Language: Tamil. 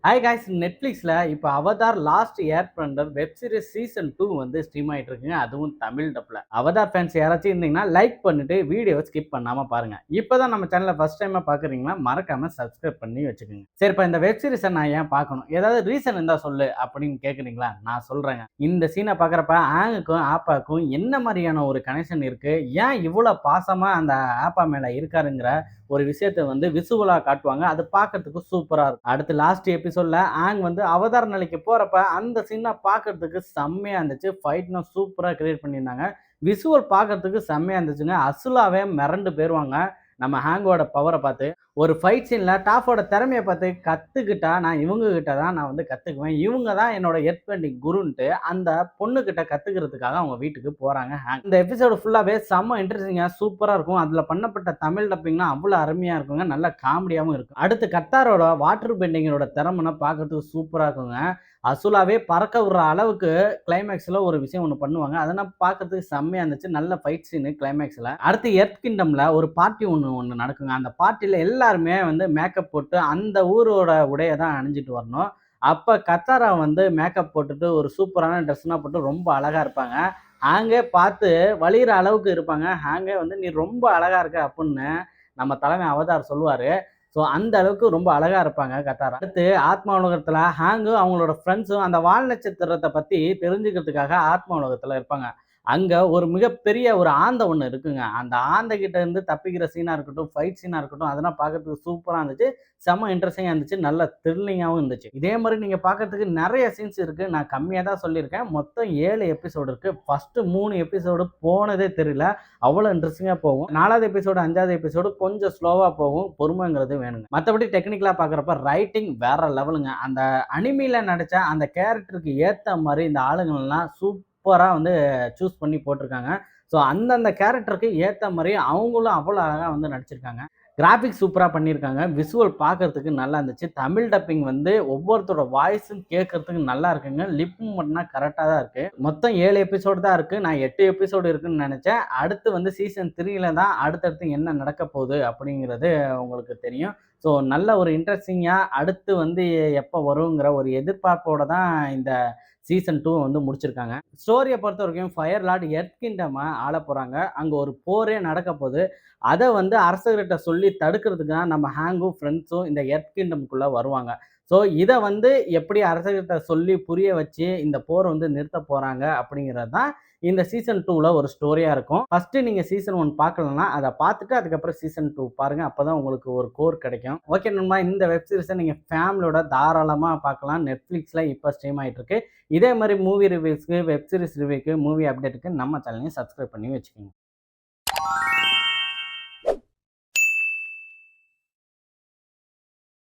ஹாய் காய்ஸ், நெட்ஃப்ளிக்ஸில் இப்போ அவதார் லாஸ்ட் ஏர் பண்டர் வெப் சீரிஸ் சீசன் 2 வந்து ஸ்ட்ரீம் ஆகிட்டு இருக்குங்க. அதுவும் தமிழ் டப்பில். அவதார் ஃபேன்ஸ் யாராச்சும் இருந்தீங்கன்னா லைக் பண்ணிட்டு வீடியோவை ஸ்கிப் பண்ணாமல் பாருங்க. இப்போ தான் நம்ம சேனலை ஃபர்ஸ்ட் டைமாக பார்க்குறீங்கன்னா மறக்காம சப்ஸ்கிரைப் பண்ணி வச்சுக்கோங்க. சரி, இப்போ இந்த வெப் சீரிஸை நான் ஏன் பார்க்கணும், ஏதாவது ரீசன் இருந்தால் சொல்லு அப்படின்னு கேட்குறீங்களா? நான் சொல்கிறேங்க. இந்த சீனை பார்க்குறப்ப ஆங்குக்கும் ஆப்பாக்கும் என்ன மாதிரியான ஒரு கனெக்ஷன் இருக்குது, ஏன் இவ்வளோ பாசமாக அந்த ஆப்பா மேலே இருக்காருங்கிற ஒரு விஷயத்தை வந்து விசுவலா காட்டுவாங்க. அது பார்க்கறதுக்கு சூப்பரா இருக்கும். அடுத்து லாஸ்ட் எபிசோட்ல ஆங் வந்து அவதார் நிலைக்கு போறப்ப அந்த சீனை பார்க்கறதுக்கு செம்மையா இருந்துச்சு. ஃபைட்னா சூப்பரா கிரியேட் பண்ணியிருந்தாங்க. விசுவல் பார்க்கறதுக்கு செம்மையா இருந்துச்சுங்க. அசுலாவே மிரண்டு போயிருவாங்க நம்ம ஹேங்கோட பவரை பார்த்து. ஒரு ஃபைட் சீன்ல டாஃபோட திறமையை பார்த்து கத்துக்கிட்டா நான் இவங்க கிட்ட தான் நான் வந்து கத்துக்குவேன், இவங்க தான் என்னோட எர்த்பெண்டிங் குருன்ட்டு அந்த பொண்ணு கிட்ட கத்துக்கிறதுக்காக அவங்க வீட்டுக்கு போறாங்க ஹேங். இந்த எபிசோடு ஃபுல்லாவே செம்ம இன்ட்ரெஸ்டிங்கா சூப்பரா இருக்கும். அதுல பண்ணப்பட்ட தமிழ் டப்பிங்லாம் அவ்வளவு அருமையா இருக்குங்க. நல்ல காமெடியாவும் இருக்கும். அடுத்து கத்தாரோட வாட்டர் பெண்டிங்கோட திறமைனா பார்க்கறதுக்கு சூப்பரா இருக்குங்க. அசுலாவே பறக்க விடுற அளவுக்கு கிளைமேக்ஸ்ல ஒரு விஷயம் ஒன்று பண்ணுவாங்க. அதெல்லாம் பார்க்கறதுக்கு செம்மையா இருந்துச்சு. நல்ல ஃபைட் சீனு கிளைமேக்ஸ்ல. அடுத்து எர்த் கிங்டம்ல ஒரு பார்ட்டி ஒன்று நடக்குங்க. அந்த பார்ட்டியில எல்லாருமே வந்து மேக்கப் போட்டு அந்த ஊரோட உடைய தான் அணிஞ்சிட்டு வரணும். அப்ப கத்தாரா வந்து மேக்கப் போட்டுட்டு ஒரு சூப்பரான ட்ரெஸ்லாம் போட்டு ரொம்ப அழகா இருப்பாங்க. ஹேங்கே பார்த்து வலிகிற அளவுக்கு இருப்பாங்க. ஹேங்கே வந்து நீ ரொம்ப அழகா இருக்க அப்படின்னு நம்ம தலைமை அவதார் சொல்லுவாரு. ஸோ அந்த அளவுக்கு ரொம்ப அழகா இருப்பாங்க கத்தாரா. அடுத்து ஆத்மா உலகத்துல ஹேங்கும் அவங்களோட ஃப்ரெண்ட்ஸும் அந்த வால் நட்சத்திரத்தை பத்தி தெரிஞ்சுக்கிறதுக்காக ஆத்மா உலகத்துல இருப்பாங்க. அங்க ஒரு மிகப்பெரிய ஒரு ஆந்தை ஒண்ணு இருக்குங்க. அந்த ஆந்தை கிட்ட இருந்து தப்பிக்கிற சீனா இருக்கட்டும், ஃபைட் சீனா இருக்கட்டும், அதெல்லாம் பார்க்கறதுக்கு சூப்பரா இருந்துச்சு. செம்ம இன்ட்ரெஸ்டிங்கா இருந்துச்சு. நல்ல த்ரில்லிங்காவும் இருந்துச்சு. இதே மாரி நீங்க பார்க்கறதுக்கு நெறைய சீன்ஸ் இருக்கு. நான் கம்மியா தான் சொல்லியிருக்கேன். மொத்தம் 7 எபிசோடு இருக்கு. ஃபர்ஸ்ட் 3 எபிசோடு போனதே தெரியல. அவ்வளோ இன்ட்ரெஸ்டிங்கா போகும். 4வது எபிசோடு, 5வது எபிசோடு கொஞ்சம் ஸ்லோவா போகும். பொறுமைங்கிறது வேணுங்க. மத்தபடி டெக்னிக்கலா பார்க்கறப்ப ரைட்டிங் வேற லெவலுங்க. அந்த அனிமில நடிச்ச அந்த கேரக்டருக்கு ஏத்த மாரி இந்த ஆளுங்கள்லாம் சூப்பரா வந்து சூஸ் பண்ணி போட்டிருக்காங்க. ஸோ அந்தந்த கேரக்டருக்கு ஏத்த மாரி அவங்களும் அவ்வளோ அழகா வந்து நடிச்சிருக்காங்க. கிராஃபிக்ஸ் சூப்பரா பண்ணியிருக்காங்க. விசுவல் பார்க்கறதுக்கு நல்லா இருந்துச்சு. தமிழ் டப்பிங் வந்து ஒவ்வொருத்தரோட வாய்ஸும் கேட்கறதுக்கு நல்லா இருக்குங்க. லிப் மூவ்மெண்ட்னா கரெக்டா தான் இருக்கு. மொத்தம் 7 எபிசோடு தான் இருக்கு. நான் 8 எபிசோடு இருக்குன்னு நினைச்சேன். அடுத்து வந்து சீசன் 3ல தான் அடுத்தடுத்து என்ன நடக்க போகுது அப்படிங்கிறது உங்களுக்கு தெரியும். ஸோ நல்ல ஒரு இன்ட்ரெஸ்டிங்கா அடுத்து வந்து எப்போ வருங்கிற ஒரு எதிர்பார்ப்போட தான் இந்த சீசன் 2 வந்து முடிச்சிருக்காங்க. ஸ்டோரிய பொறுத்த வரைக்கும் ஃபயர் லார்ட் எர்த் கிங்டம ஆள போறாங்க. அங்க ஒரு போரே நடக்க போகுது. அத வந்து அரசர்கிட்ட சொல்லி தடுக்கிறதுக்கு தான் நம்ம ஹேங்கும் ஃப்ரெண்ட்ஸும் இந்த எர்த் கிங்டம்குள்ள வருவாங்க. ஸோ இத வந்து எப்படி அரசர்கிட்ட சொல்லி புரிய வச்சு இந்த போர் வந்து நிறுத்த போறாங்க அப்படிங்கிறது தான் இந்த சீசன் 2ல ஒரு ஸ்டோரியா இருக்கும். ஃபர்ஸ்ட் நீங்க சீசன் 1 பார்க்கலன்னா அத பார்த்துட்டு அதுக்கப்புறம் சீசன் 2 பாருங்க. அப்பதான் உங்களுக்கு ஒரு கோர் கிடைக்கும். ஓகே நண்பா, இந்த வெப் சீரிஸை நீங்க ஃபேமிலியோட தாராளமா பார்க்கலாம். நெட்ஃப்ளிக்ஸ்ல இப்ப ஸ்ட்ரீம் ஆயிட்டு இருக்கு. இதே மாதிரி மூவி ரிவ்யூஸ்க்கு, வெப் சீரிஸ் ரிவ்யூக்கு, மூவி அப்டேட்டுக்கு நம்ம சேனலையும் சப்ஸ்கிரைப் பண்ணி வச்சுக்கோங்க.